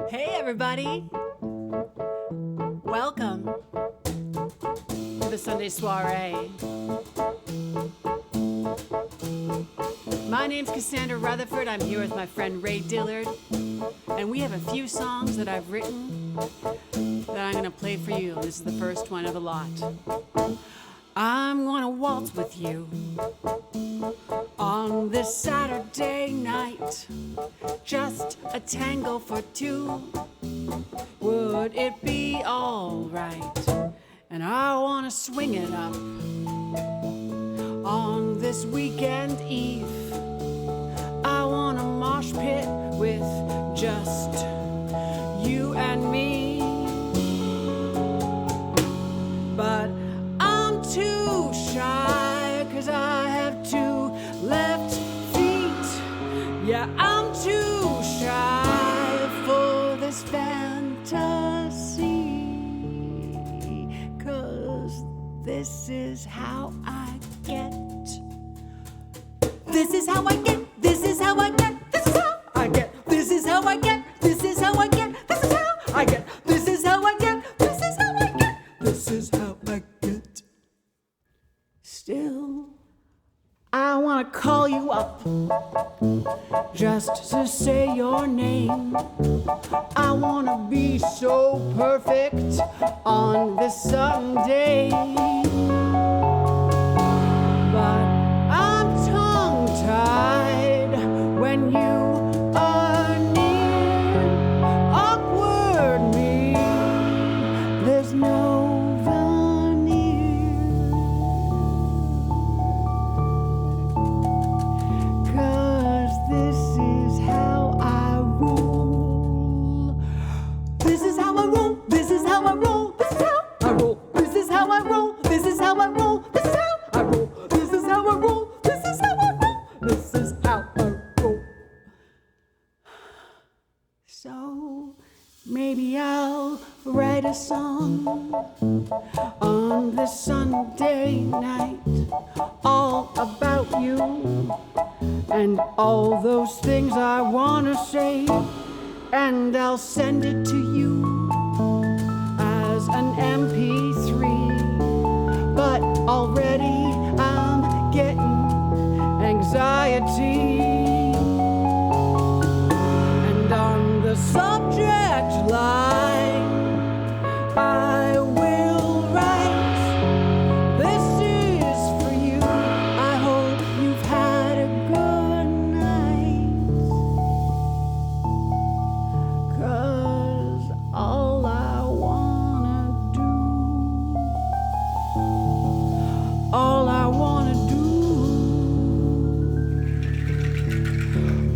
Hey everybody! Welcome to the Sunday Soiree. My name's Cassandra Rutherford. I'm here with my friend Ray Dillard, and we have a few songs that I've written that I'm going to play for you. This is the first one of the lot. I'm going to waltz with you on this Saturday night, just a tango for two. Would it be all right? And I want to swing it up on this weekend eve. I want a mosh pit with just you and me. But I'm too shy, 'cause I have two left feet. Yeah, I'm too shy for this fantasy, 'cause this is how I get. This is how I get. This is how I get. This is how I get. This is how I get. This is how I get. This is how I get. This is how I get. This is how I get. This is how I get. Still, I want to call you up just to say your name. I want to be so perfect on this Sunday. But I'm tongue-tied when you are near. Awkward me, there's no veneer. 'Cause this is how I roll. This is how I roll. This is how I roll. This is how I roll. This is how I roll. This is how I roll. This is how I roll. This is how I roll. This is how I roll. This is how I roll. So maybe I'll write a song on this Sunday night, all about you and all those things I wanna say, and I'll send it to you as an MP3. But already I'm getting anxiety, and on the subject line I will write, this is for you. I hope you've had a good night. 'Cause all I wanna do, all I wanna do,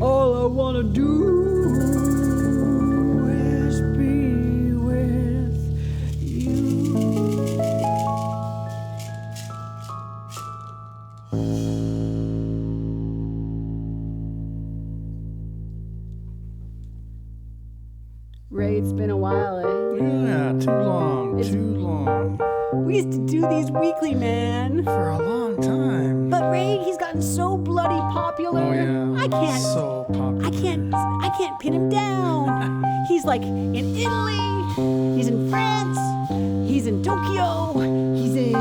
all I wanna do is be with you. Ray, it's been a while, eh? Yeah, too long, too long. We used to do these weekly, man. For a long time. But Ray, he's gotten so bloody popular. Oh yeah, I can't. so popular. I can't pin him down. He's like in Italy, he's in France, he's in Tokyo, he's in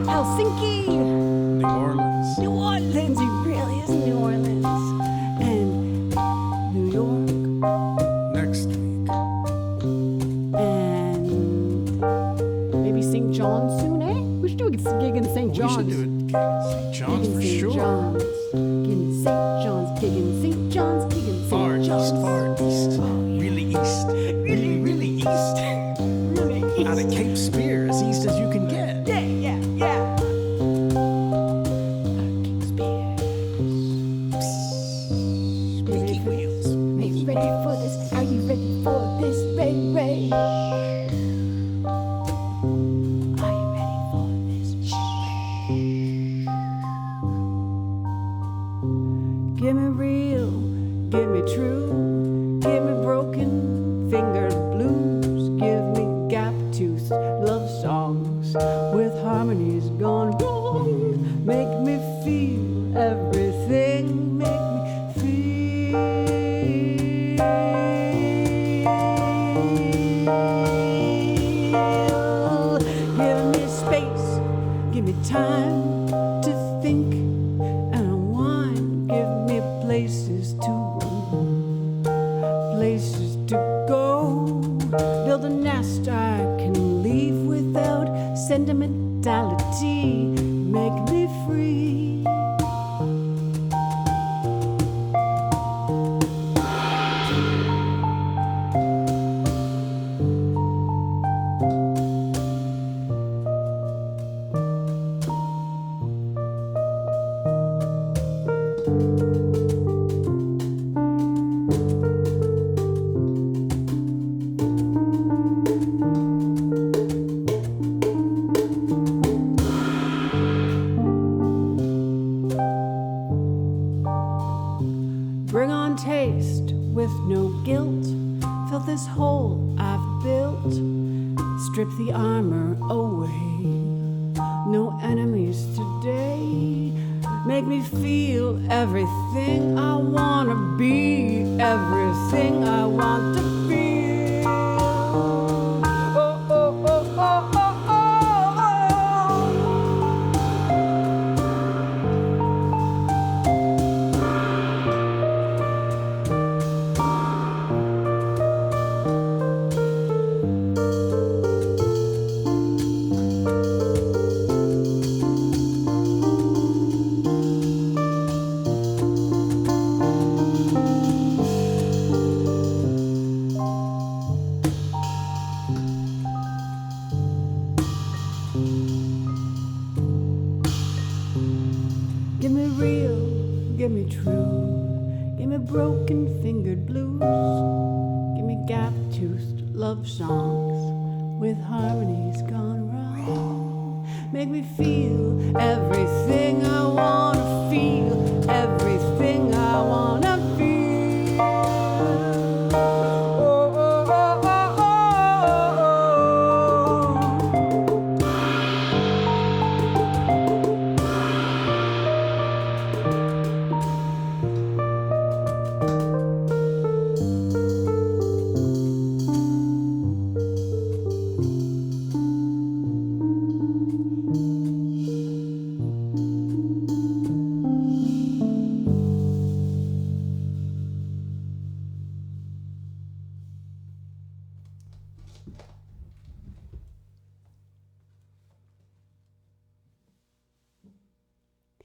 Helsinki, New Orleans. New Orleans. He really is in New Orleans. And New York. Next week. And maybe St. John's soon, eh? We should do a gig in St. John's. We should do it. St. John's for St. sure. John's. Gig in St. John's, gig in St. John's, gig in Far St. John's. east, far east. Really east. Really east. Really east. Out of Cape Spear, as east as you can get. Yeah. Squeaky wheels. Are you ready for this? Are you ready for this, Ray? Are you ready for this? Give me real, give me true, give me broken fingered blues, give me gap-toothed love songs with harmonies gone wrong. Make me feel everything, make me feel time to think and unwind. Give me places to roam, places to go. Build a nest I can leave without sentimentality. Make me free. Bring on taste with no guilt. Fill this hole I've built. Strip the armor away. No enemies today. Make me feel everything I wanna be. Everything I want to feel. Oh, oh, oh, oh, oh, Give me real, give me true, give me broken-fingered blues, give me gap-toothed love songs with harmonies gone wrong. Make me feel everything I wanna feel, everything I wanna feel. Oh, oh, oh, oh,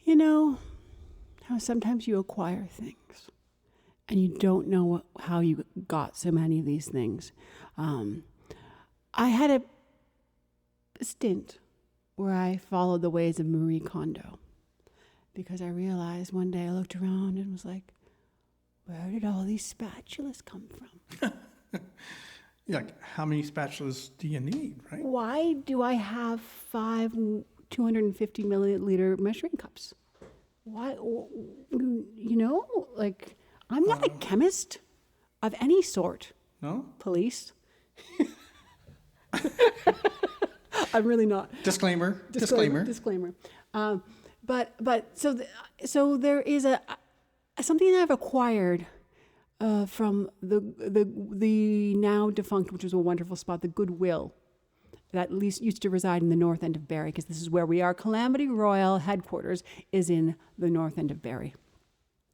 You know how sometimes you acquire things and you don't know how you got so many of these things. I had a stint where I followed the ways of Marie Kondo because I realized one day I looked around and was like, where did all these spatulas come from? Yeah, how many spatulas do you need, right? Why do I have 5 250 milliliter measuring cups? Why, you know, like, I'm not a chemist of any sort. No? Police. I'm really not. Disclaimer. So there is something that I've acquired from the now defunct, which was a wonderful spot, the Goodwill, that at least used to reside in the north end of Barrie, because this is where we are. Calamity Royal headquarters is in the north end of Barrie.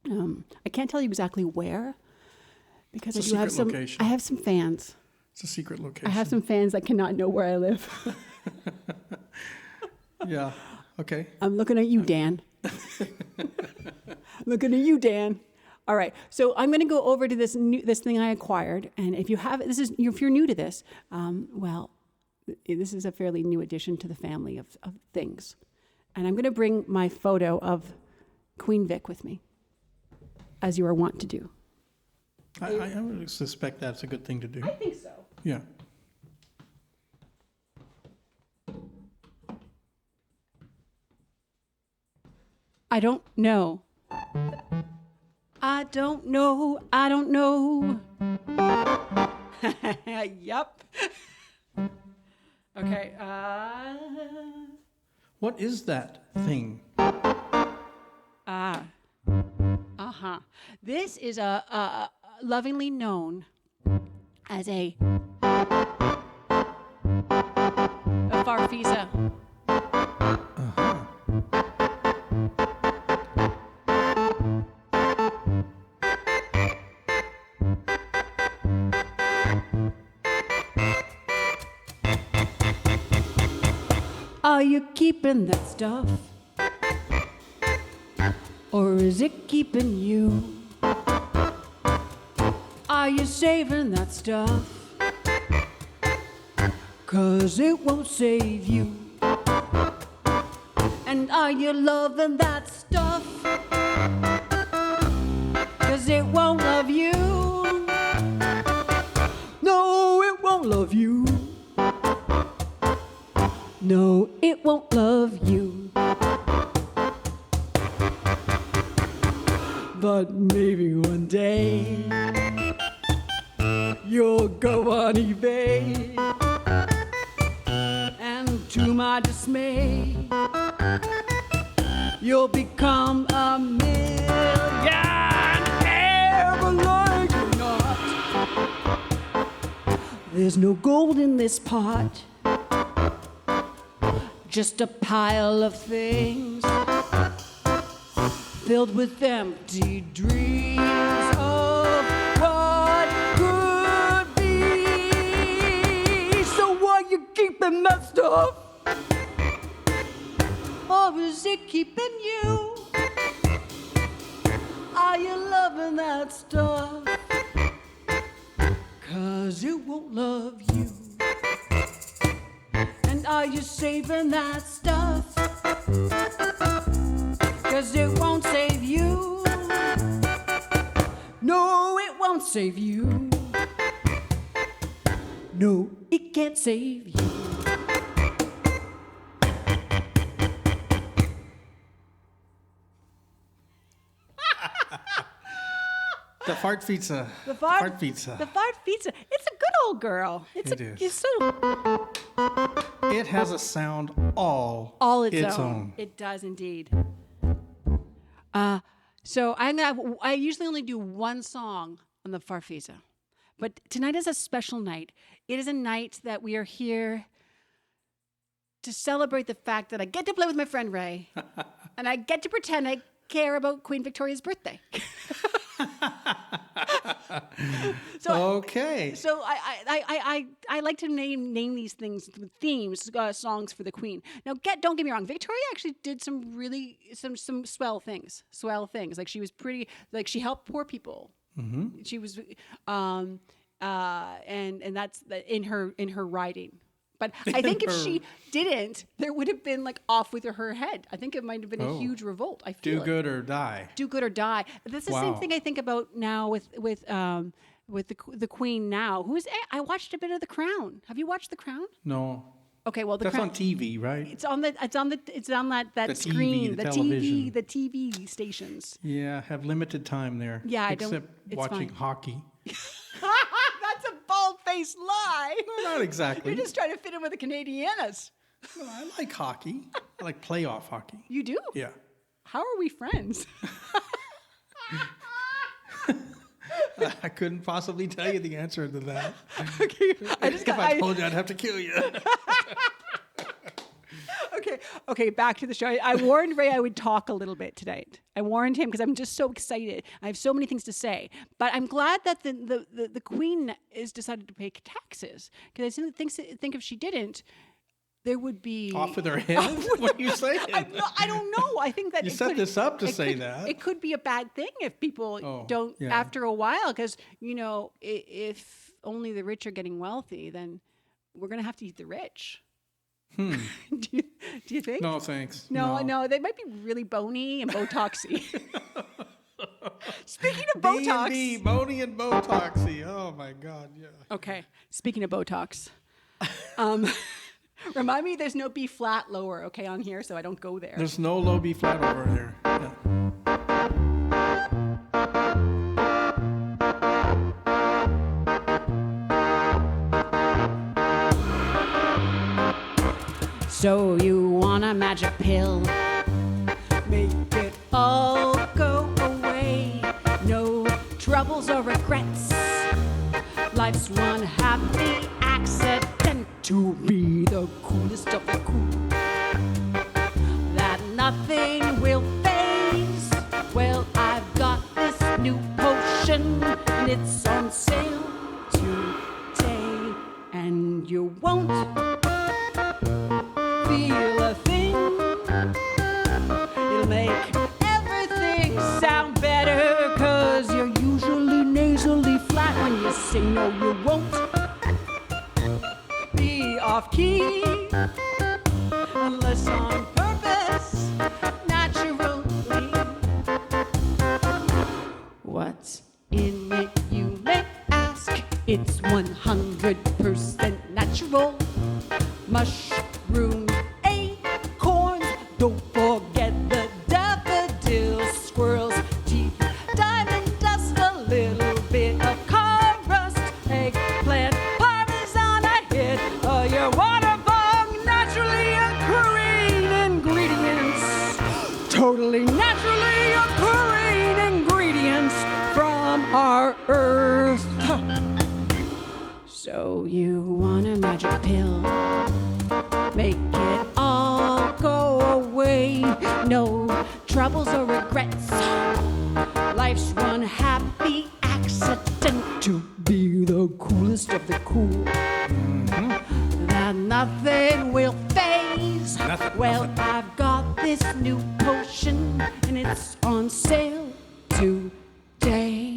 I can't tell you exactly where, because I have some fans. It's a secret location. I have some fans that cannot know where I live. Yeah. Okay. I'm looking at you, Dan. Looking at you, Dan. All right. So I'm going to go over to this thing I acquired, and if you're new to this, this is a fairly new addition to the family of things, and I'm going to bring my photo of Queen Vic with me, as you are wont to do. I would suspect that's a good thing to do. I think so. Yeah. I don't know. I don't know. Yup. Okay. What is that thing? This is a lovingly known as a farfisa. Are you keeping that stuff? Or is it keeping you? Are you saving that stuff? 'Cause it won't save you. And are you loving that stuff? 'Cause it won't love you. No, it won't love you. No, it won't love you. But maybe one day you'll go on eBay, and to my dismay, you'll become a millionaire. But like or not, there's no gold in this pot, just a pile of things filled with empty dreams of what could be. So are you keeping that stuff? Or is it keeping you? Are you loving that stuff? 'Cause it won't love you. And are you saving that stuff? 'Cause it won't save you. No, it won't save you. No, it can't save you. The fart pizza. The fart pizza. The fart pizza. It's a good old girl. It is. It's so It has a sound all its own. It does indeed. So I usually only do one song on the Farfisa, but tonight is a special night. It is a night that we are here to celebrate the fact that I get to play with my friend Ray, and I get to pretend I care about Queen Victoria's birthday. Okay. So I like to name these things themes, songs for the Queen. Now, don't get me wrong. Victoria actually did some really some swell things. Like she was pretty. Like she helped poor people. Mm-hmm. She was, and that's in her writing. But I think if she didn't, there would have been like off with her head. I think it might have been a huge revolt. I feel do good or die. Do good or die. That's the same thing I think about now with the Queen now. I watched a bit of The Crown. Have you watched The Crown? No. Okay, well, that's on TV, right? It's on that screen, television. the TV stations. Yeah, have limited time there. Yeah, except watching hockey. That's a bald-faced lie. No, not exactly. You're just trying to fit in with the Canadianas. No, I like hockey. I like playoff hockey. You do? Yeah. How are we friends? I couldn't possibly tell you the answer to that. Okay, if I told you, I'd have to kill you. Okay, back to the show. I warned Ray I would talk a little bit tonight. I warned him because I'm just so excited. I have so many things to say. But I'm glad that the Queen has decided to pay taxes. Because I think if she didn't, there would be... Off with her head? What are you saying? I don't know. I think that you set this up to say that. It could be a bad thing if people don't after a while. Because, if only the rich are getting wealthy, then we're going to have to eat the rich. Do you think? No, thanks. No, they might be really bony and Botoxy. Speaking of Botox. D&D, bony and Botoxy. Oh my God, yeah. Okay, speaking of Botox. Remind me there's no B flat lower, okay, on here, so I don't go there. There's no low B flat over there. Yeah. So you want a magic pill? Make it all go away. No troubles or regrets. Life's one happy accident to be the coolest of the cool. That nothing will phase. Well, I've got this new potion and it's on sale today. And you won't feel key, unless on purpose, naturally. What's in it, you may ask? It's 100% natural. Mushrooms, acorns, don't forget the daffodils, squirrels, teeth, diamond dust, a little bit of car rust, eggplant, parmesan, a hit of your waterfall, naturally occurring ingredients, totally naturally occurring ingredients from our earth. So you want a magic pill? Make it all go away. No troubles or regrets. Life's one happy accident to be the coolest of the cool. That nothing will phase. Well, I've got this new potion and it's on sale today.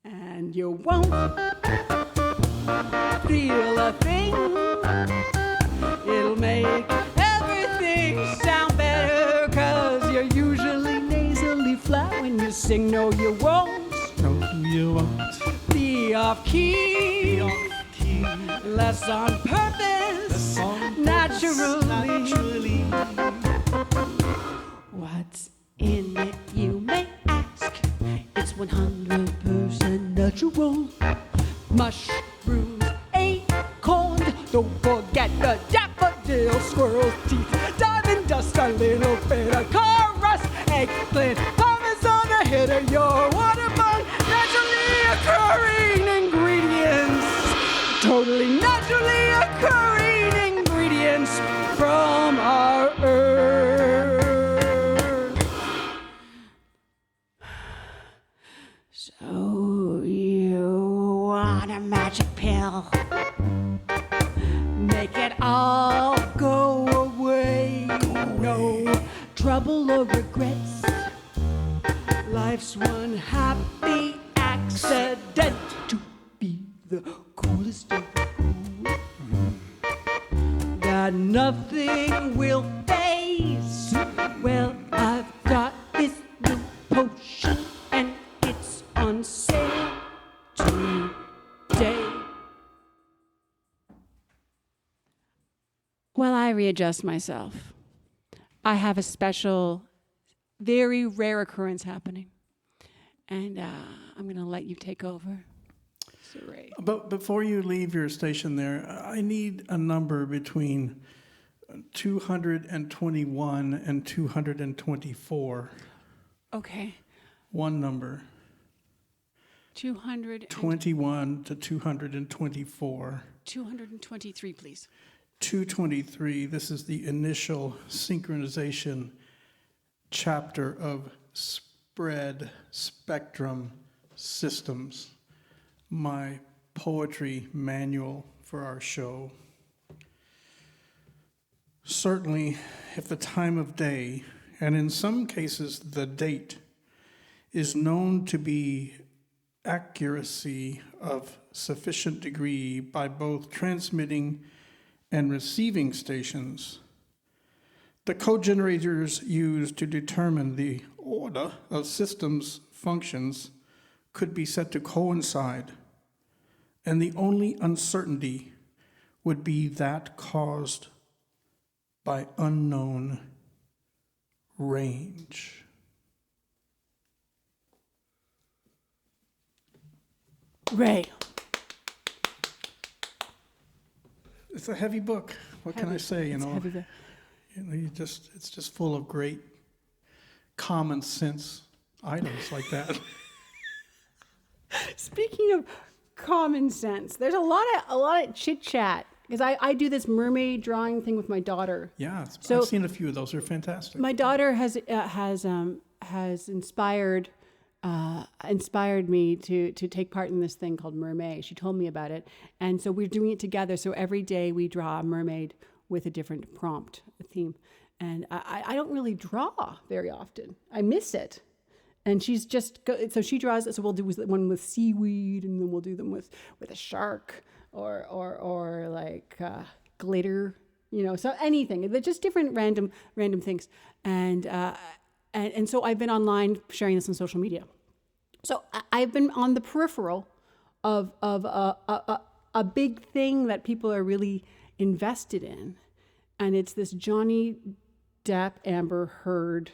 And you won't feel a thing. It'll make everything sound better, 'cause you're usually nasally flat when you sing. No, you won't. No, you won't. Be off key. Less on purpose. Naturally. What's in it, you may ask? It's 100% natural. Mushrooms, acorns, don't forget the daffodil, squirrel's teeth, diamond dust, a little bit of car rust, eggplant, parmesan, a hit of your waterfall, naturally occurring ingredients, totally naturally occurring ingredients from our earth. So you want a magic pill? Make it all go away. No trouble or regrets. Life's one happy accident to be the coolest of the cool. That nothing will phase. Well, I've got this new potion and it's on sale today. While I readjust myself, I have a special, very rare occurrence happening. And I'm going to let you take over. Soiree. But before you leave your station there, I need a number between 221 and 224. Okay. One number. 221 to 224. 223, please. 223, this is the initial synchronization chapter of Spread Spectrum Systems, my poetry manual for our show. Certainly, if the time of day, and in some cases the date, is known to be accuracy of sufficient degree by both transmitting and receiving stations, the code generators used to determine the order of systems functions could be set to coincide, and the only uncertainty would be that caused by unknown range. Ray. It's a heavy book. What can I say? It's heavy. It's just full of great common sense items like that. Speaking of common sense, there's a lot of chit chat because I do this mermaid drawing thing with my daughter. Yeah, So- I've seen a few of those. They're fantastic. My daughter has inspired me to take part in this thing called Mermaid. She told me about it, and so we're doing it together. So every day we draw a mermaid with a different prompt, a theme. And I don't really draw very often. I miss it. And she's just, so she draws, so we'll do one with seaweed, and then we'll do them with a shark or like glitter, so anything. They're just different random things. And so I've been online sharing this on social media. So I've been on the peripheral of a big thing that people are really invested in. And it's this Johnny Depp Amber Heard.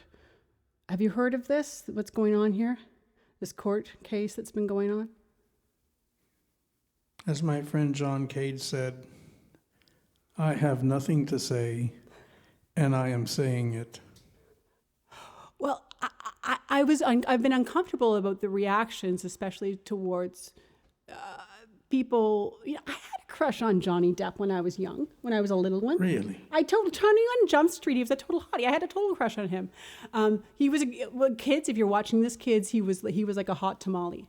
Have you heard of this? What's going on here? This court case that's been going on? As my friend John Cade said, I have nothing to say, and I am saying it. Well, I've been uncomfortable about the reactions, especially towards people. I had a crush on Johnny Depp when I was young, when I was a little one. Really? I told Tony on Jump Street, he was a total hottie. I had a total crush on him. He was kids. If you're watching this, kids, he was like a hot tamale.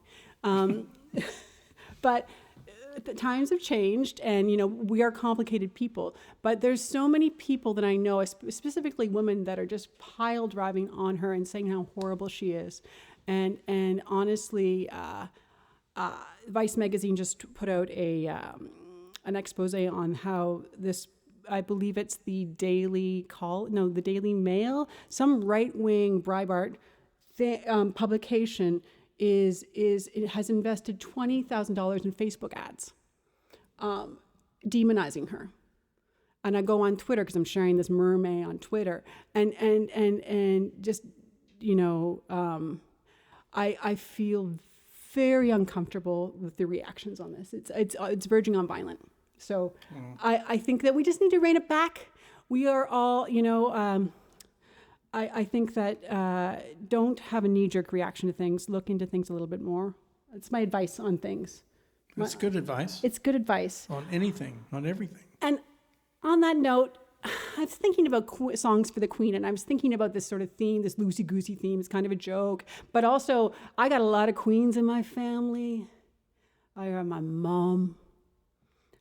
But the times have changed, and we are complicated people. But there's so many people that I know, specifically women, that are just pile driving on her and saying how horrible she is. And honestly, Vice magazine just put out an expose on how this, I believe it's the Daily Mail, some right-wing Breitbart publication it has invested $20,000 in Facebook ads, demonizing her. And I go on Twitter because I'm sharing this mermaid on Twitter, and just I feel very uncomfortable with the reactions on this. It's verging on violent. So I think that we just need to rein it back. We are all, I think that don't have a knee-jerk reaction to things. Look into things a little bit more. It's my advice on things. That's good advice. It's good advice. On anything, on everything. And on that note, I was thinking about songs for the Queen, and I was thinking about this sort of theme, this loosey-goosey theme. It's kind of a joke. But also, I got a lot of Queens in my family. I got my mom.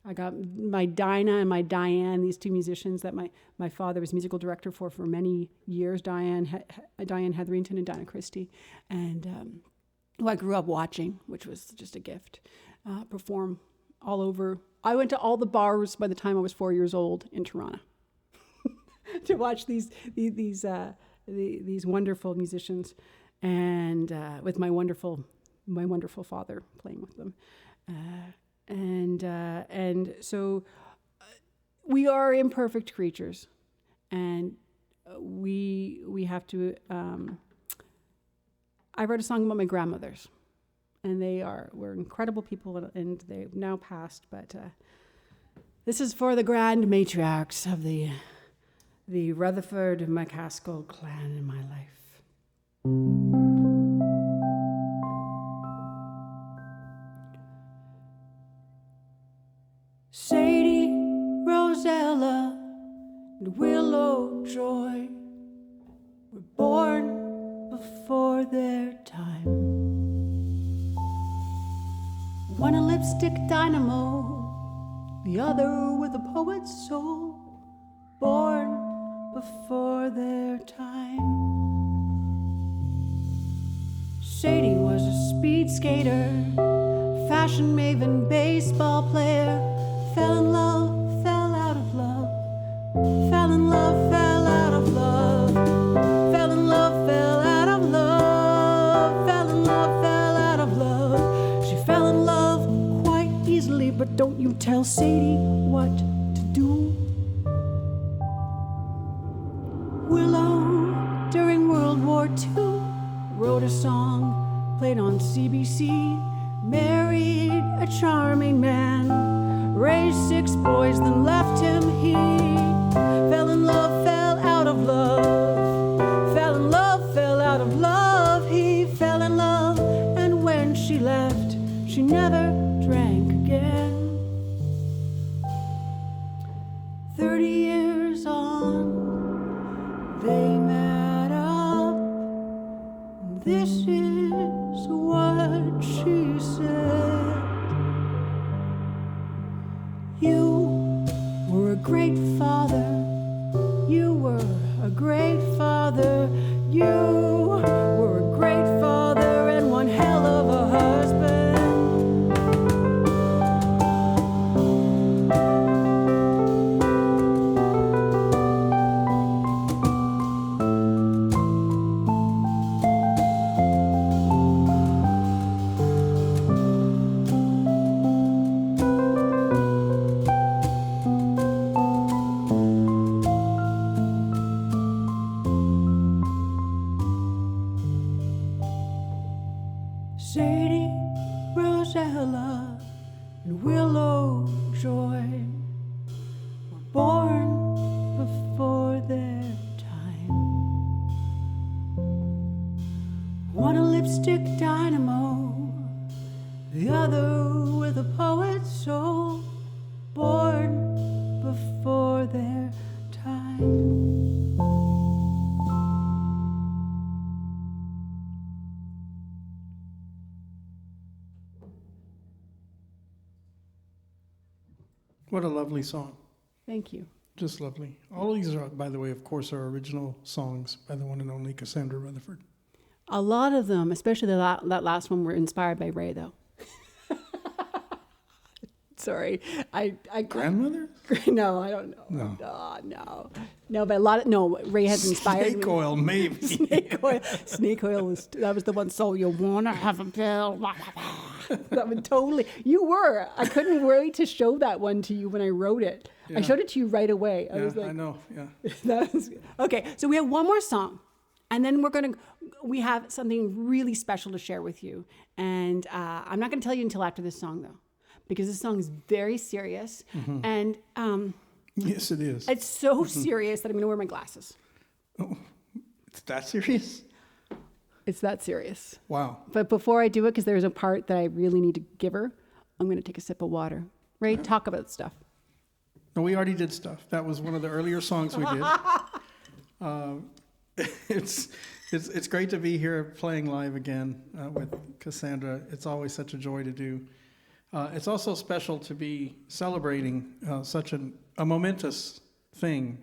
I got my Dinah and my Diane, these two musicians that my father was musical director for many years, Diane Hetherington and Dinah Christie, and who I grew up watching, which was just a gift, perform all over. I went to all the bars by the time I was 4 years old in Toronto to watch these wonderful musicians, and with my wonderful father playing with them. And so we are imperfect creatures, and we have to. I wrote a song about my grandmothers, and were incredible people, and they've now passed. But this is for the grand matriarchs of the Rutherford-McCaskill clan in my life. Sadie, Rosella, and Willow Joy were born before their time. One a lipstick dynamo, the other with a poet's soul, born before their time. Sadie was a speed skater, fashion maven, baseball player. Fell in love, fell out of love. Fell in love, fell out of love. Fell in love, fell out of love. Fell in love, fell out of love. She fell in love quite easily, but don't you tell Sadie what to do. Willow, during World War II, wrote a song, played on CBC, married a charming man. Raised 6 boys, then left him. He fell in love, fell out of love. Fell in love, fell out of love. He fell in love, and when she left, she never drank again. 30 years on, they met up. This is what she said. You were a great father. You were a great father. You were a great father. rosella and willow joy were born before their time. One a lipstick dynamo, the other with a poet's soul, born before their time. What a lovely song. Thank you. Just lovely. All these are, by the way, of course, are original songs by the one and only Cassandra Rutherford. A lot of them, especially that last one, were inspired by Ray, though. Sorry, I Grandmother? No, I don't know. No, but a lot of Ray has inspired Snake me. oil, maybe. Snake oil was the one. So you wanna have a pill? That would totally. You were. I couldn't wait to show that one to you when I wrote it. Yeah. I showed it to you right away. I was like, I know. Yeah. that was, okay, so we have one more song, and then we have something really special to share with you. And I'm not gonna tell you until after this song, though, because this song is very serious, and Yes, it is. it's so serious that I'm gonna wear my glasses. Oh, it's that serious? It's that serious. Wow. But before I do it, because there's a part that I really need to give her, I'm gonna take a sip of water. Ray, talk about stuff. No, we already did stuff. That was one of the earlier songs we did. It's great to be here playing live again with Cassandra. It's always such a joy to do. It's also special to be celebrating such a momentous thing.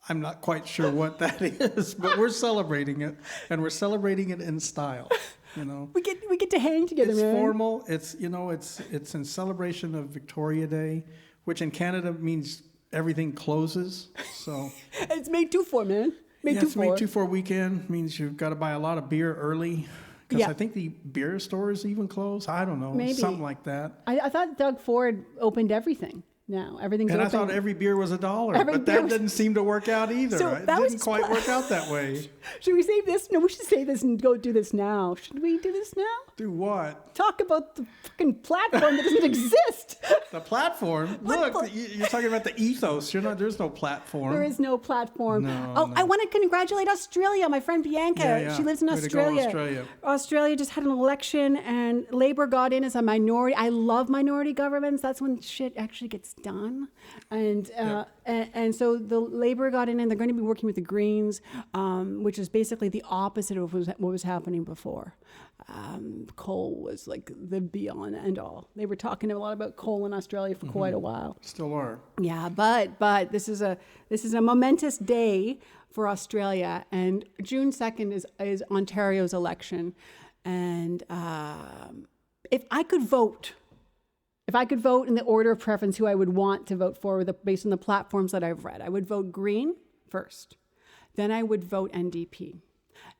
I'm not quite sure what that is, but we're celebrating it, and we're celebrating it in style. You know, We get to hang together, it's man. formal. It's it's in celebration of Victoria Day, which in Canada means everything closes. So It's May 2-4, man. May yes, 2-4. May 2-4 weekend means you've got to buy a lot of beer early. Because Yeah. I think the beer stores even close. I don't know, Maybe. something like that. I thought Doug Ford opened everything. Now everything's And open. I thought every beer was $1, Every but beer that was- didn't seem to work out either. So It that was didn't quite work out that way. Should we save this? No, we should save this and go do this now. Should we do this now? Do what? Talk about the fucking platform that doesn't exist. The platform? What Look, you're talking about the ethos. There's no platform. There is no platform. No, oh, no. I want to congratulate Australia. My friend Bianca. Yeah. She lives in Way to go, Australia. Australia. Australia just had an election, and Labor got in as a minority. I love minority governments. That's when shit actually gets done. And so the Labor got in, and they're going to be working with the Greens, which is basically the opposite of what was happening before. Coal was like the beyond and all. They were talking a lot about coal in Australia for quite a while. Still are. Yeah, but this is a momentous day for Australia, and June 2nd is Ontario's election, and if I could vote in the order of preference who I would want to vote for based on the platforms that I've read, I would vote Green first, then I would vote NDP,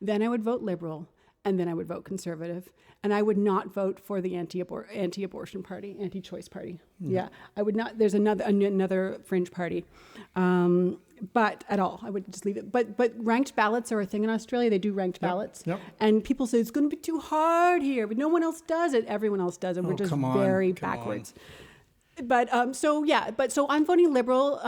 then I would vote Liberal, and then I would vote Conservative, and I would not vote for the anti-abortion party, anti-choice party. Yeah, I would not. There's another fringe party, but at all, I would just leave it. But ranked ballots are a thing in Australia. They do ranked ballots, Yep. and people say it's going to be too hard here, but no one else does it. Everyone else does it. We're just come on, very come backwards. But so I'm voting Liberal.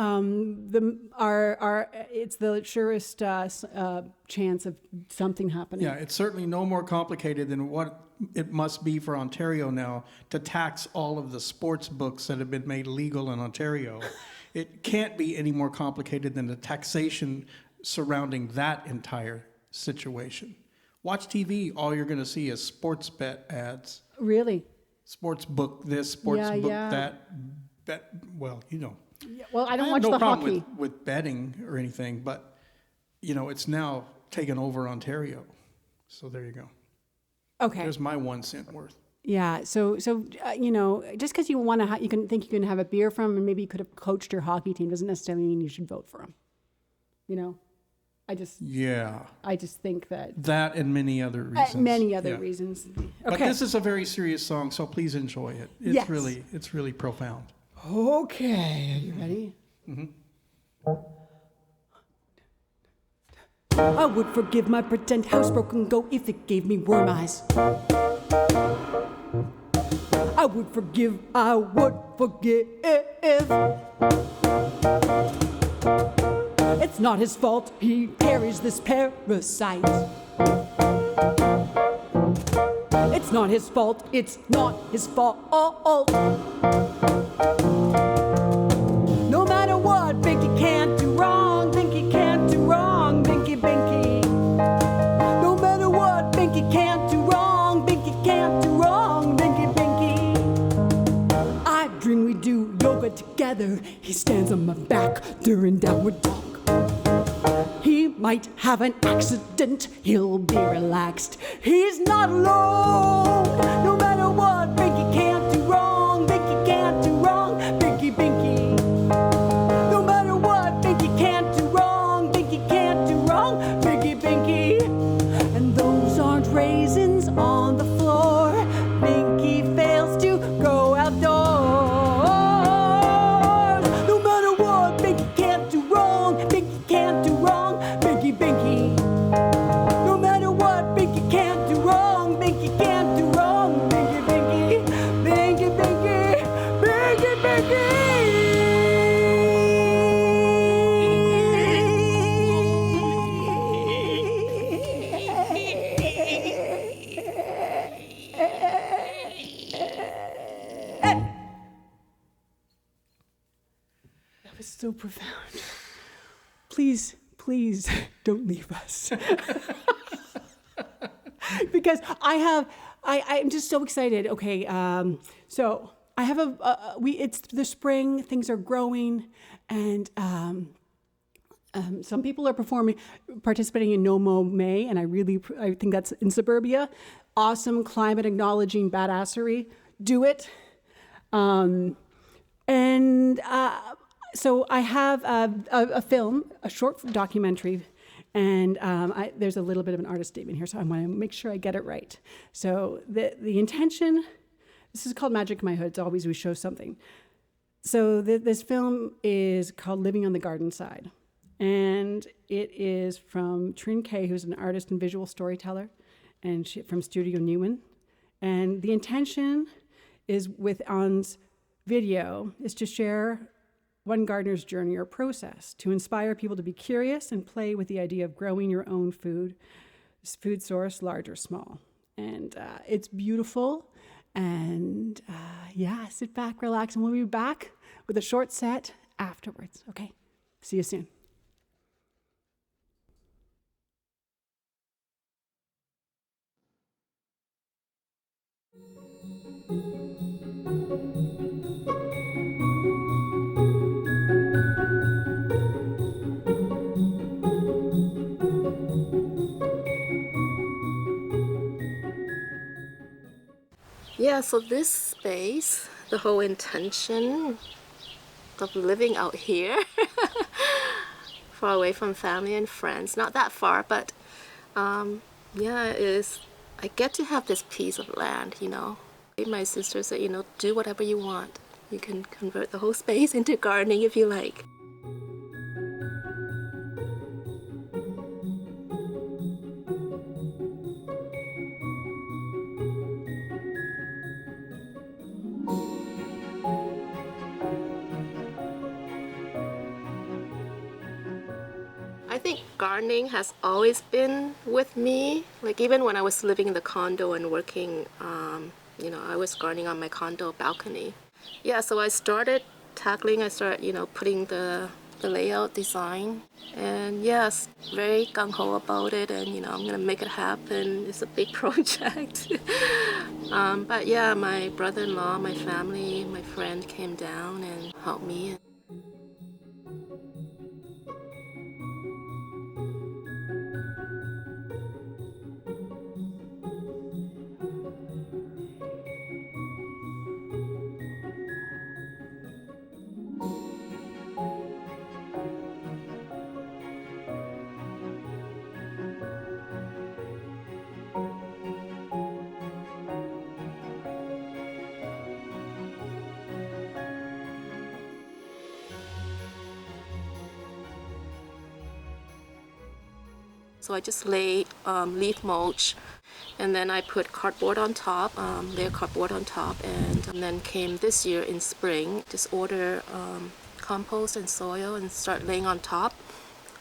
It's the surest chance of something happening. Yeah, it's certainly no more complicated than what it must be for Ontario now to tax all of the sports books that have been made legal in Ontario. It can't be any more complicated than the taxation surrounding that entire situation. Watch TV, all you're going to see is sports bet ads. Really? Sports book this, sports book Yeah. that. Well, Yeah, well, I don't have watch no the problem hockey. with betting or anything, but it's now taken over Ontario. So there you go. Okay. There's my 1 cent worth. Yeah. So just because you want to, you can think you can have a beer from, and maybe you could have coached your hockey team, doesn't necessarily mean you should vote for them. I just think That and many other reasons. many other Yeah. reasons. Okay. But this is a very serious song, so please enjoy it. It's Yes. really profound. Okay. Are you ready? I would forgive my pretend housebroken goat if it gave me worm eyes. I would forgive, I would forgive. It's not his fault, he carries this parasite. It's not his fault, it's not his fault. No matter what, Binky can't do wrong, Binky can't do wrong, Binky, Binky. No matter what, Binky can't do wrong, Binky can't do wrong, Binky, Binky. I dream we do yoga together. He stands on my back during downward dog. He might have an accident, he'll be relaxed. He's not alone. No matter what, Binky can't do wrong, Binky can't do wrong, Binky, Binky. No matter what, Binky can't do wrong, Binky can't do wrong, Binky, Binky. And those aren't raisins on the floor. Binky fails to go outdoors. No matter what, Binky can't do wrong, Binky can't do wrong, Binky, Binky. No matter what, Binky can't do wrong, Binky can't do wrong, Binky, Binky. Binky, Binky, Binky, Binky. That was so profound. Please, please don't leave us. Because I'm just so excited. Okay, so I have it's the spring, things are growing, and some people are participating in No Mo May, and I think that's in suburbia. Awesome climate acknowledging badassery. Do it. So I have a film, a short documentary, and there's a little bit of an artist statement here, so I want to make sure I get it right. So the intention, this is called Magic in My Hood. It's always we show something. So this film is called Living on the Garden Side, and it is from Trin Kay, who's an artist and visual storyteller, and from Studio Newman. And the intention is with An's video is to share one gardener's journey or process to inspire people to be curious and play with the idea of growing your own food source, large or small. And it's beautiful. And sit back, relax, and we'll be back with a short set afterwards. Okay, see you soon. Yeah, so this space, the whole intention of living out here, far away from family and friends, not that far, but is I get to have this piece of land, My sister said, do whatever you want. You can convert the whole space into gardening if you like. I think gardening has always been with me. Like even when I was living in the condo and working, I was gardening on my condo balcony. Yeah, so I started putting the layout design. And yes, very gung-ho about it, and I'm gonna make it happen. It's a big project. But yeah, my brother-in-law, my family, my friend came down and helped me. So I just laid leaf mulch And then I put cardboard on top, layer cardboard on top, and then came this year in spring, just order compost and soil and start laying on top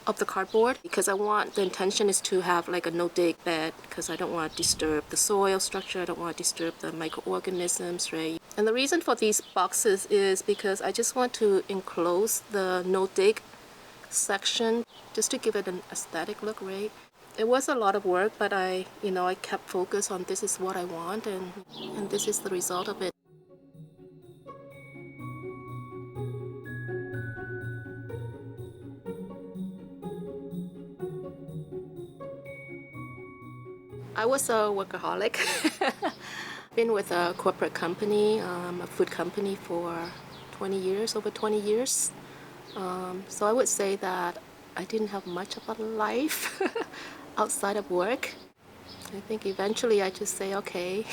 of the cardboard, because the intention is to have like a no-dig bed, because I don't want to disturb the soil structure, I don't want to disturb the microorganisms, right? And the reason for these boxes is because I just want to enclose the no-dig section just to give it an aesthetic look, right? It was a lot of work, but I kept focused on this is what I want, and this is the result of it. I was a workaholic. Been with a corporate company, a food company for 20 years, over 20 years. So I would say that I didn't have much of a life outside of work. I think eventually I just say, okay,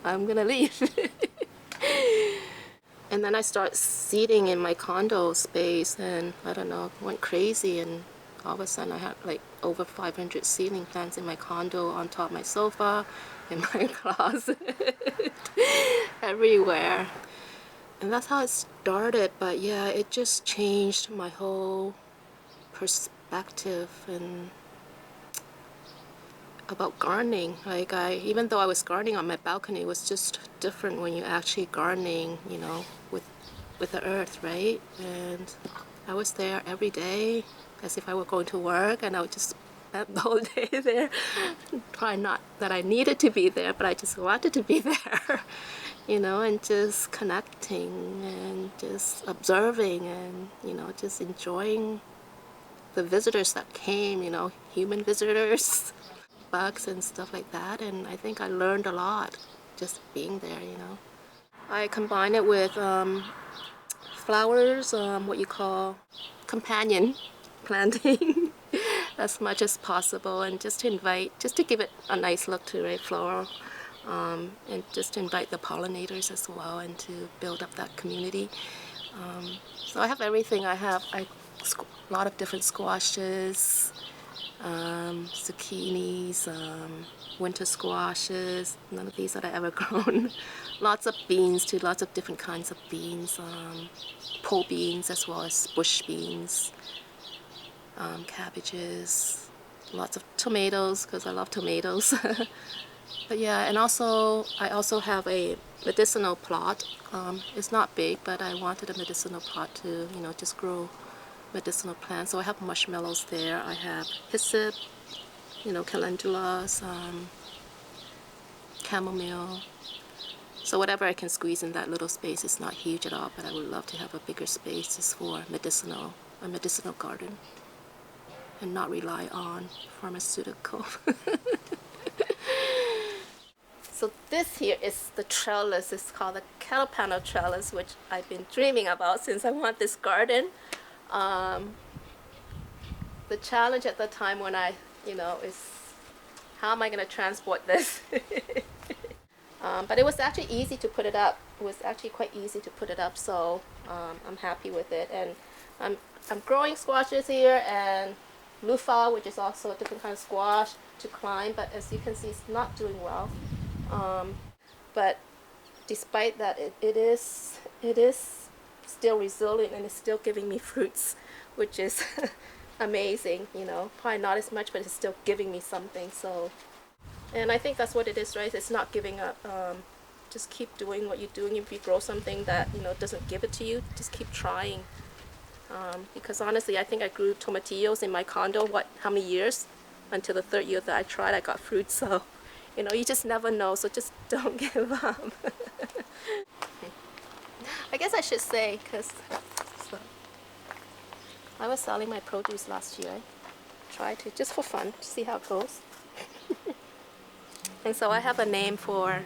I'm gonna leave. And then I start seating in my condo space, and I don't know, went crazy, and all of a sudden I had like over 500 ceiling plants in my condo, on top of my sofa, in my closet, everywhere. And that's how it started, but yeah, it just changed my whole perspective and about gardening. Like even though I was gardening on my balcony, it was just different when you're actually gardening, with the earth, right? And I was there every day as if I were going to work, and I would just spend the whole day there. Probably not that I needed to be there, but I just wanted to be there, and just connecting and just observing and, just enjoying the visitors that came, human visitors, bugs and stuff like that. And I think I learned a lot just being there, I combine it with flowers, what you call companion planting as much as possible, and just to give it a nice look to it, floral, and just to invite the pollinators as well, and to build up that community. So I have everything. I have a lot of different squashes, zucchinis, winter squashes. None of these that I ever grown. Lots of beans too, lots of different kinds of beans, pole beans as well as bush beans, cabbages, lots of tomatoes because I love tomatoes. But yeah, and I also have a medicinal plot. It's not big, but I wanted a medicinal plot to, just grow medicinal plants. So I have marshmallows there. I have hyssop, calendulas, chamomile. So whatever I can squeeze in that little space is not huge at all, but I would love to have a bigger space just for a medicinal garden and not rely on pharmaceutical. So this here is the trellis. It's called the kettle panel trellis, which I've been dreaming about since I want this garden. The challenge at the time when is how am I going to transport this? But it was actually easy to put it up. It was actually quite easy to put it up, so I'm happy with it. And I'm growing squashes here, and loofah, which is also a different kind of squash to climb, but as you can see, it's not doing well. But despite that, it is still resilient, and it's still giving me fruits, which is amazing. Probably not as much, but it's still giving me something. So, and I think that's what it is, right? It's not giving up. Just keep doing what you're doing. If you grow something that doesn't give it to you, just keep trying. Because honestly, I think I grew tomatillos in my condo. How many years? Until the third year that I tried, I got fruit. So, you just never know. So just don't give up. I guess I should say, because I was selling my produce last year. Tried to, just for fun, to see how it goes. And so I have a name for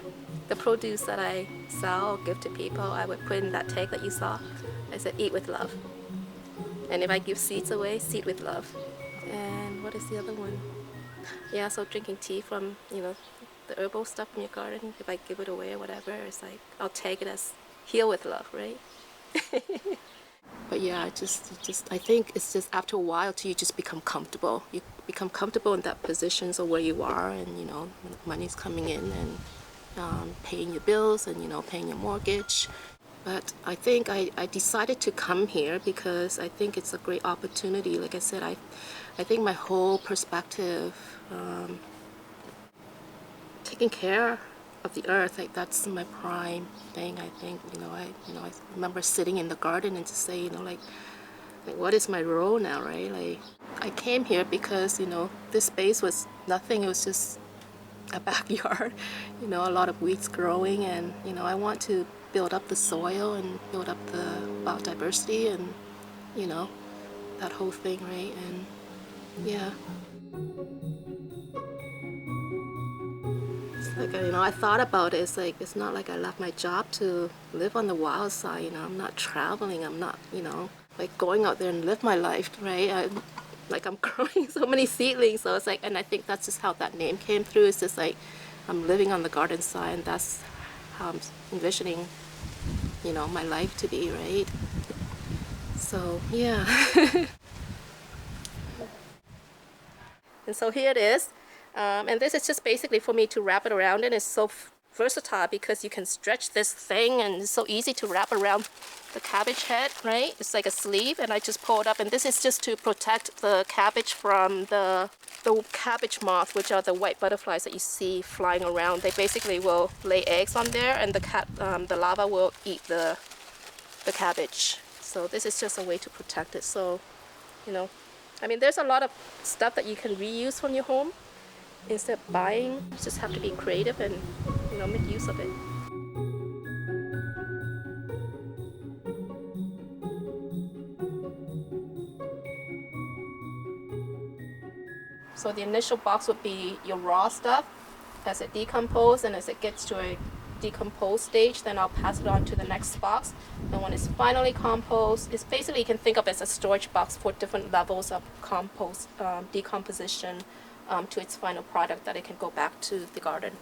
the produce that I sell or give to people. I would put in that tag that you saw. I said, eat with love. And if I give seeds away, seed with love. And what is the other one? Yeah, so drinking tea from, the herbal stuff from your garden. If I give it away or whatever, it's like, I'll tag it as heal with love, right? But yeah, I think it's just after a while till you just become comfortable. You become comfortable in that position, so where you are, and you know, money's coming in and paying your bills and you know, paying your mortgage. But I think I decided to come here because I think it's a great opportunity. Like I said, I think my whole perspective, taking care of the earth, like that's my prime thing. I think I remember sitting in the garden and to say, like what is my role now, right? Like I came here because this space was nothing. It was just a backyard, a lot of weeds growing, and I want to build up the soil and build up the biodiversity and that whole thing, right? And yeah. Like, I thought about it. It's like, it's not like I left my job to live on the wild side. I'm not traveling. I'm not, like going out there and live my life, right? I'm growing so many seedlings. So it's like, and I think that's just how that name came through. It's just like, I'm living on the garden side, and that's how I'm envisioning, my life to be, right? So, yeah. And so here it is. And this is just basically for me to wrap it around, and it's so versatile because you can stretch this thing, and it's so easy to wrap around the cabbage head, right? It's like a sleeve, and I just pull it up, and this is just to protect the cabbage from the cabbage moth, which are the white butterflies that you see flying around. They basically will lay eggs on there, and the larva will eat the cabbage. So this is just a way to protect it. So, there's a lot of stuff that you can reuse from your home. Instead of buying, you just have to be creative and make use of it. So the initial box would be your raw stuff. As it decomposes and as it gets to a decomposed stage, then I'll pass it on to the next box. And when it's finally composed, it's basically, you can think of it as a storage box for different levels of decomposition to its final product, that it can go back to the garden.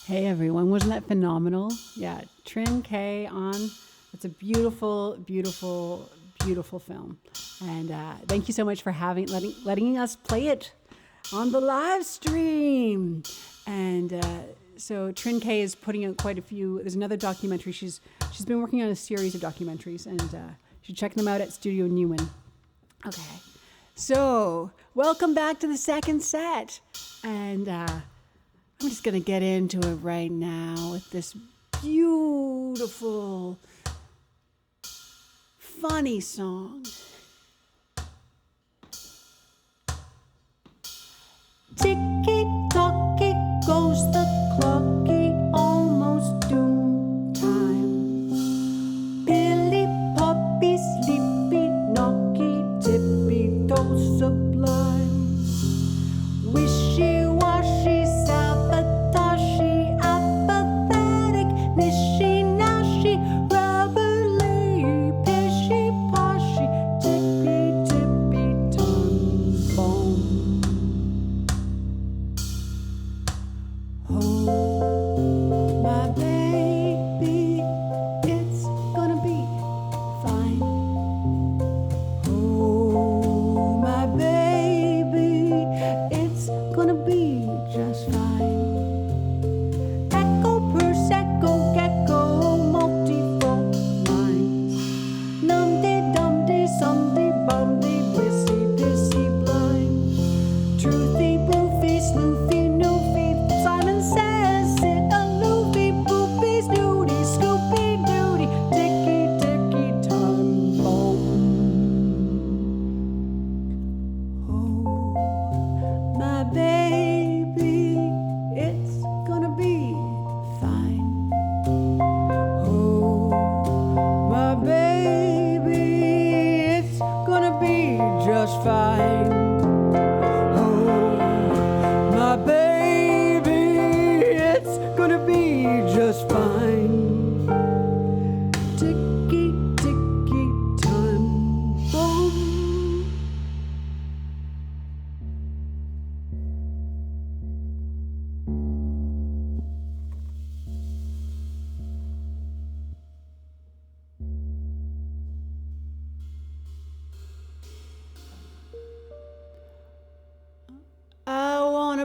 Hey everyone, wasn't that phenomenal? Yeah, Trin K on. It's a beautiful, beautiful, beautiful film. And thank you so much for letting us play it on the live stream. And so Trin K is putting out quite a few. There's another documentary. She's been working on a series of documentaries, and you should check them out at Studio Newman. Okay, so welcome back to the second set. And I'm just going to get into it right now with this beautiful, funny song. Ticky-tocky goes the clocky, almost doom time. Billy Poppy, sleepy, knocky, tippy-toe sublime. Wishy-washy, sabotage-y, apathetic, nishy-nashy, rubberly, pishy-poshy, tippy-tippy, tongue-bone. Oh, my baby, it's gonna be fine. Oh, my baby, it's gonna be just fine. Echo, Prosecco,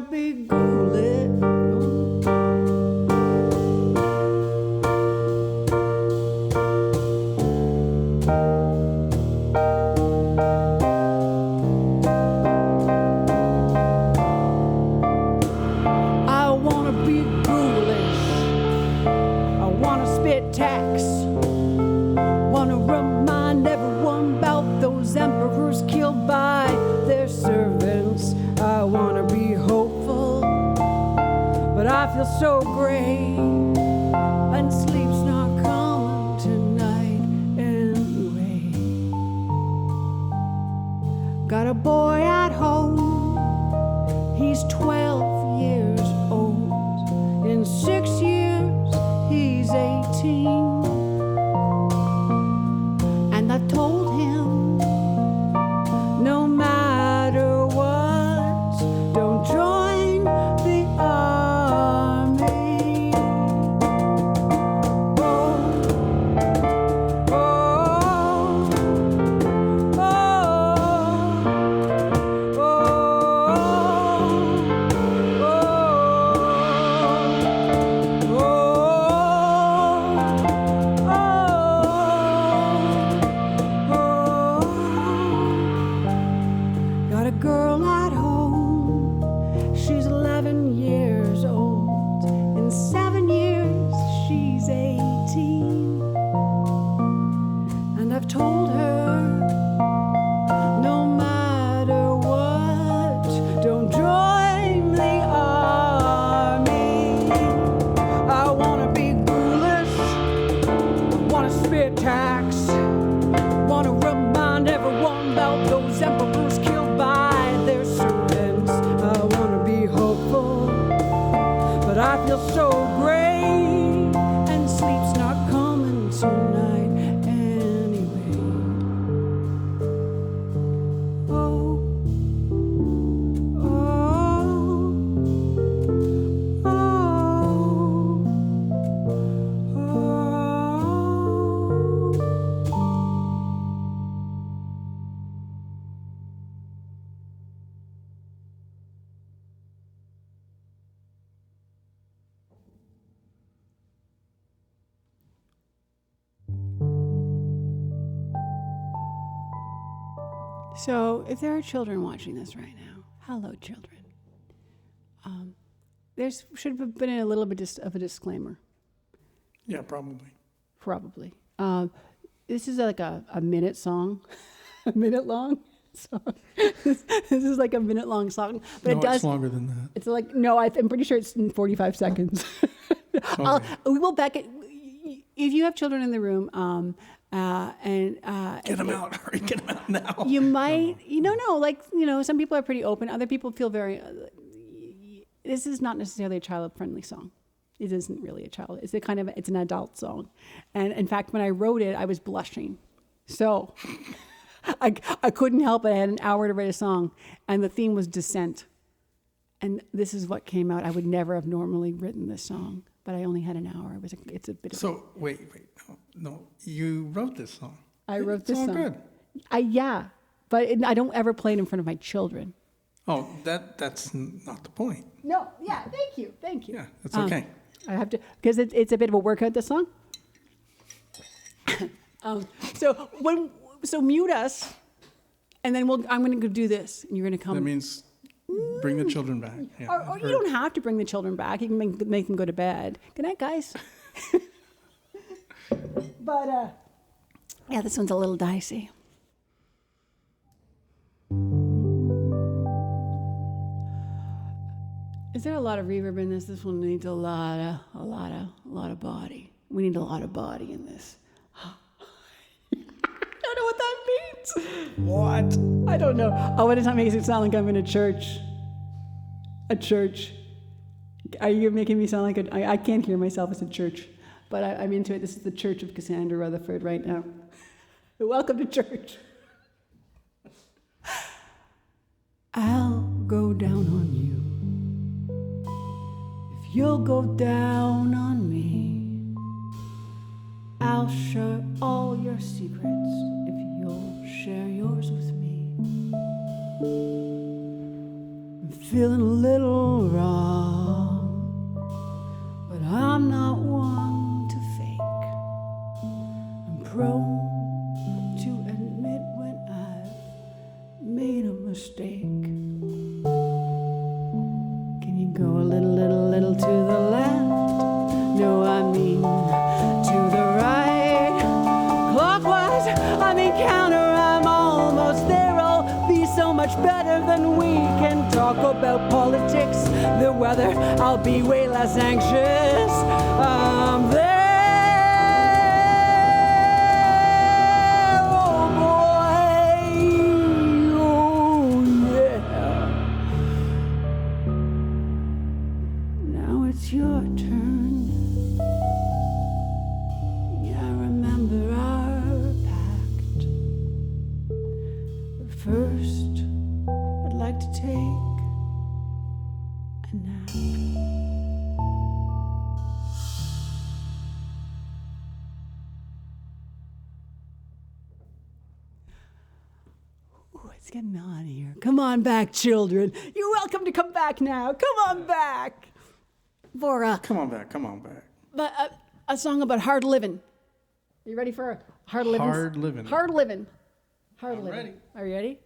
wanna be ghoulish. I wanna be ghoulish. I wanna spit tax. Wanna remind everyone about those emperors killed by their servants. I wanna be hopeful, but I feel so gray, and sleep's not coming tonight anyway. Got a boy at home, he's 12 years old. In 6 years, he's 18. And I told him, no matter what, don't join the army. Oh, oh, oh, oh, got a girl at home, she's 11 years old. In 7 years, she's 18. And I've told her, no matter what, don't join the army. I wanna be ghoulish, wanna spit tax, wanna remind everyone about those emperors killed by their servants. I wanna be hopeful, but I feel so gray, and sleep's not coming tonight anyway. Oh, oh, oh, oh. So, if there are children watching this right now, hello, children. There should have been a little bit of a disclaimer, Yeah, probably. probably. This is like a minute song, a minute long song. This is like a minute long song, but No, it does. it's longer than that. It's like no, I'm pretty sure it's in 45 seconds. We will back it. If you have children in the room, Get them out. Hurry, get them out now. you might, some people are pretty open. Other people feel very. This is not necessarily a child-friendly song. It isn't really a child. It's it's an adult song, and in fact, when I wrote it, I was blushing, so I couldn't help it. I had an hour to write a song, and the theme was dissent, and this is what came out. I would never have normally written this song, but I only had an hour. It's a bit. So wait, no, you wrote this song. I wrote this song. song. Good. But I don't ever play it in front of my children. Oh, that's not the point. No, thank you. Yeah, that's okay. I have to, because it's a bit of a workout, this song. So mute us, and then I'm going to do this, and you're going to come. That means bring the children back. Yeah. Or you don't have to bring the children back. You can make them go to bed. Good night, guys. But, this one's a little dicey. Is there a lot of reverb in this? This one needs a lot of body. We need a lot of body in this. I don't know what that means. What? I don't know. Oh, what does that make it sound like I'm in a church? A church. Are you making me sound like I can't hear myself as a church, but I'm into it. This is the church of Cassandra Rutherford right now. Welcome to church. I'll go down on you if you'll go down on me. I'll share all your secrets if you'll share yours with me. feeling a little wrong, but I'm not one to fake. I'm prone to admit when I've made a mistake. Can you go a little to the left? No, I mean to the right. Clockwise, I mean counter, I'm almost there. I'll be so much better than we can talk about politics, the weather. I'll be way less anxious. I'm there. Oh boy. Oh yeah. Now it's your turn. Yeah, remember our pact. But first, I'd like to take a nap. Ooh, it's getting on here. Come on back, children. You're welcome to come back now. Come on back. For Come on back, come on back. a song about hard living. Are you ready for a hard living? Hard living. Hard living. Hard I'm living. ready. Are you ready?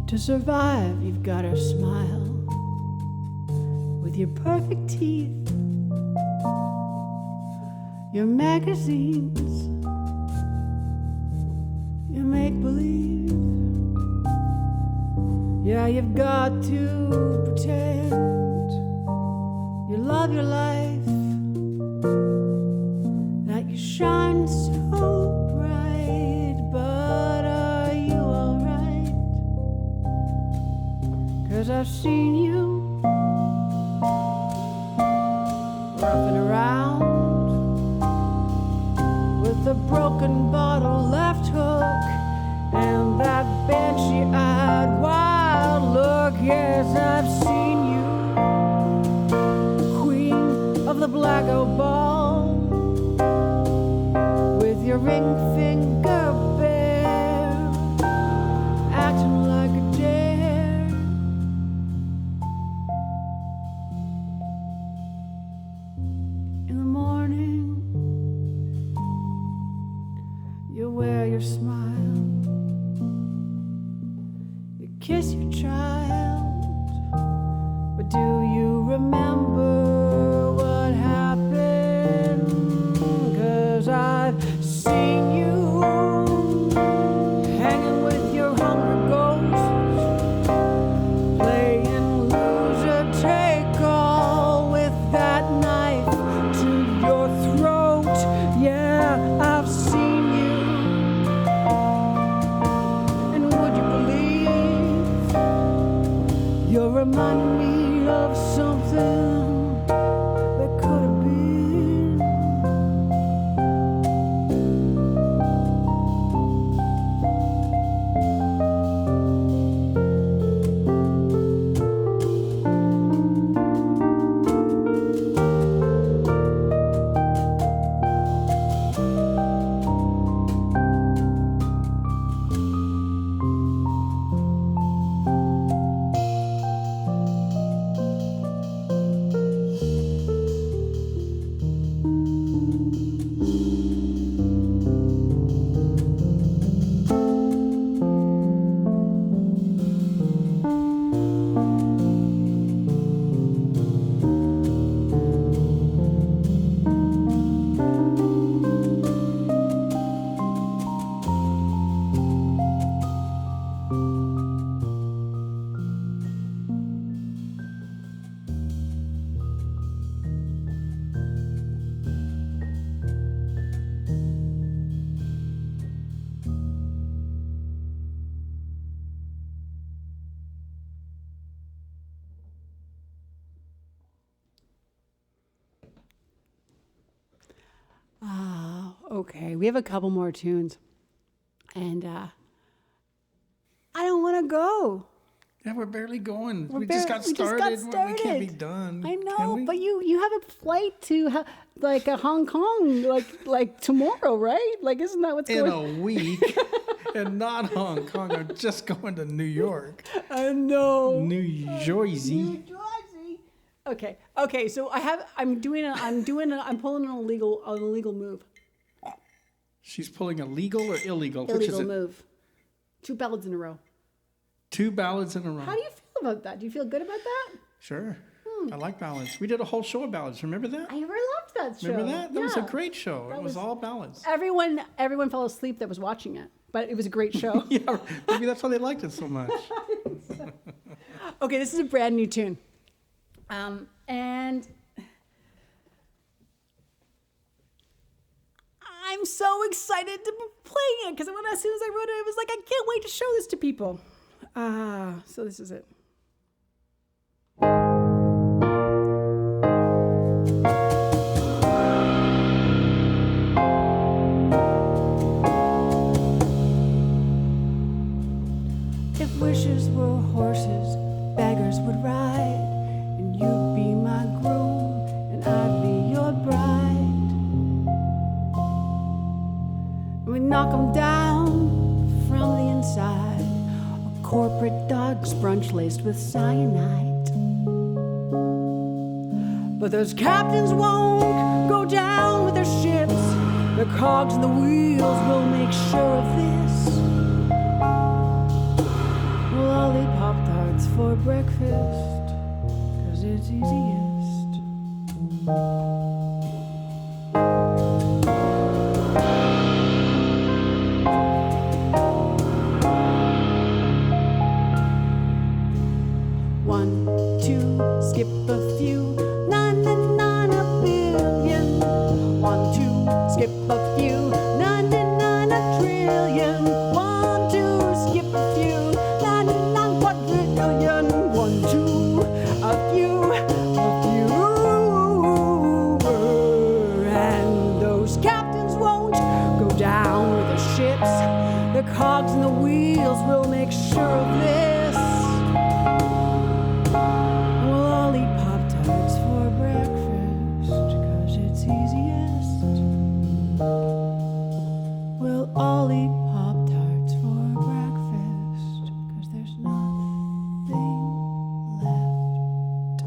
To survive, you've got to smile with your perfect teeth, your magazines, your make-believe. Yeah, you've got to pretend you love your life, that you shine so bright, but are you alright? 'Cause I've seen you roughing around with a broken bottle left hook and that banshee-eyed wild look. Yes, I've seen you, queen of the black oak ball, with your ring finger bare, acting like a dare. In the morning, you wear your smile, you kiss your child, but do you remember what happened? 'Cause I've seen you hanging with your hungry ghosts, playing loser take all with that knife to your throat. Yeah, I've seen you. And would you believe you're reminding me of something that could have been? Okay, we have a couple more tunes, and gonna go? Yeah, we're barely going. We barely- just got we just started. got We can't be started. done. I can know, we? but you have a flight to like a Hong Kong like tomorrow, right? Like, isn't that what's in going? a week, and not Hong Kong. I'm just going to New York, I know. New Jersey. New Jersey. Okay. So I'm pulling an illegal move. She's pulling a legal or illegal? Which is Illegal it? move. 2 ballads in a row. 2 ballads in a row. How do you feel about that? Do you feel good about that? Sure. I like ballads. We did a whole show of ballads. Remember that? I never loved that show. Remember that? That was a Yeah. great show. That It was was- all ballads. Everyone fell asleep that was watching it, but it was a great show. Yeah, maybe that's why they liked it so much. Okay, this is a brand new tune. And I'm so excited to be playing it because as soon as I wrote it, I was like, I can't wait to show this to people. So this is it. If wishes were horses, beggars would ride, and you'd be my groom, and I'd be your bride. We knock 'em down from the inside, a corporate dog's brunch laced with cyanide. But those captains won't go down with their ships, the cogs and the wheels will make sure of this. We'll all eat Pop-Tarts for breakfast, 'cause it's easiest. One, two, skip a few, 99 a billion. 1, 2, skip a few, 99 a trillion. 1, 2, skip a few, 99 quadrillion. 1, 2, a few. And those captains won't go down with the ships. The cogs and the wheels will make sure of this. We'll all eat Pop-Tarts for breakfast, 'cause it's easiest. We'll all eat Pop-Tarts for breakfast, 'cause there's nothing left.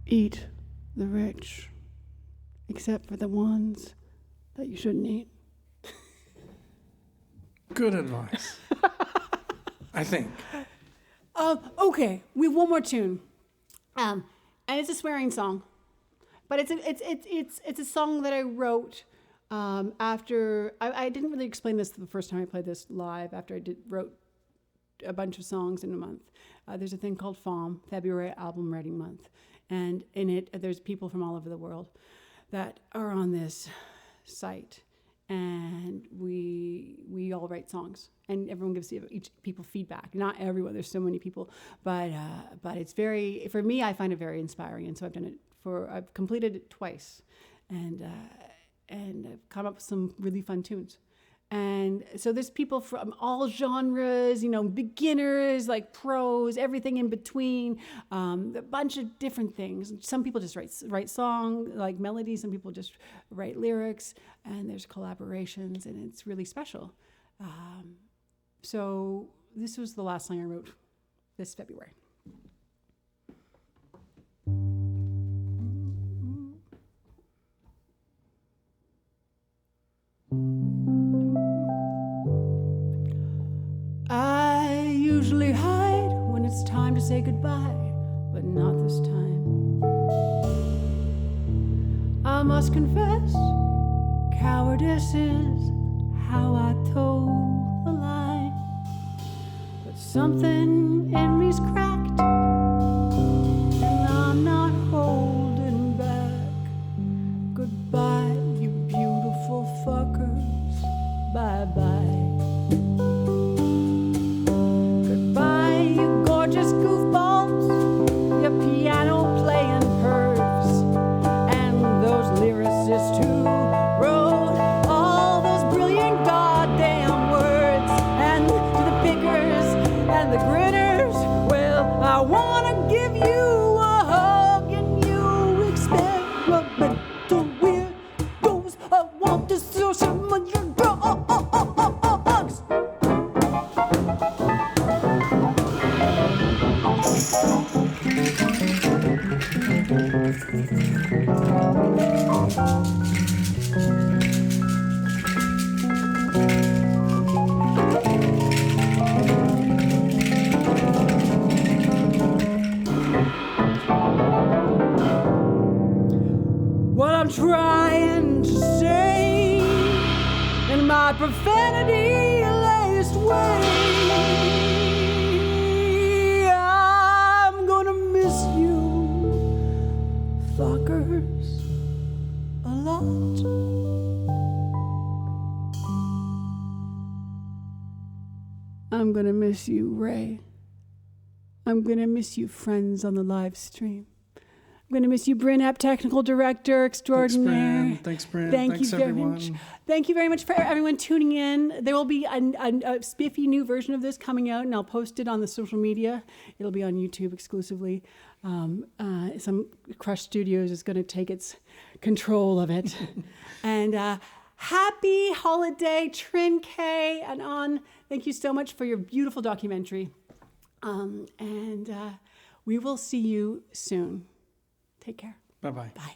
Eat the rich, except for the ones that you shouldn't eat. Good advice. I think. Okay, we have one more tune, and it's a swearing song, but it's a song that I wrote after I didn't really explain this the first time I played this live. After I wrote a bunch of songs in a month. There's a thing called FALM, February Album Writing Month, and in it there's people from all over the world that are on this site, and we all write songs, and everyone gives each people feedback. Not everyone, there's so many people, but it's very, for me, I find it very inspiring, and so I've completed it twice, and I've come up with some really fun tunes. And so there's people from all genres, beginners, like pros, everything in between, a bunch of different things. Some people just write song, like melodies. Some people just write lyrics, and there's collaborations, and it's really special. So this was the last song I wrote this February. I usually hide when it's time to say goodbye, but not this time. I must confess, cowardice is how I told the lie. But something in me's cracked, and I'm not holding back. Goodbye, you beautiful fuckers. Bye-bye. Goodbye, you gorgeous I wanna give you a hug and you experimental weirdos. I want to see some of your drugs. What I'm trying to say in my profanity-laced way, I'm gonna miss you, fuckers, a lot. I'm gonna miss you, Ray. I'm gonna miss you, friends on the live stream. I'm going to miss you, Bryn, technical director extraordinare. Thanks, Bryn. Thank Thanks, you very everyone. much. Thank you very much for everyone tuning in. There will be a spiffy new version of this coming out, and I'll post it on the social media. It'll be on YouTube exclusively. Some Crush Studios is going to take its control of it. And happy holiday, Trin K and On. Thank you so much for your beautiful documentary. And we will see you soon. Take care. Bye-bye. Bye.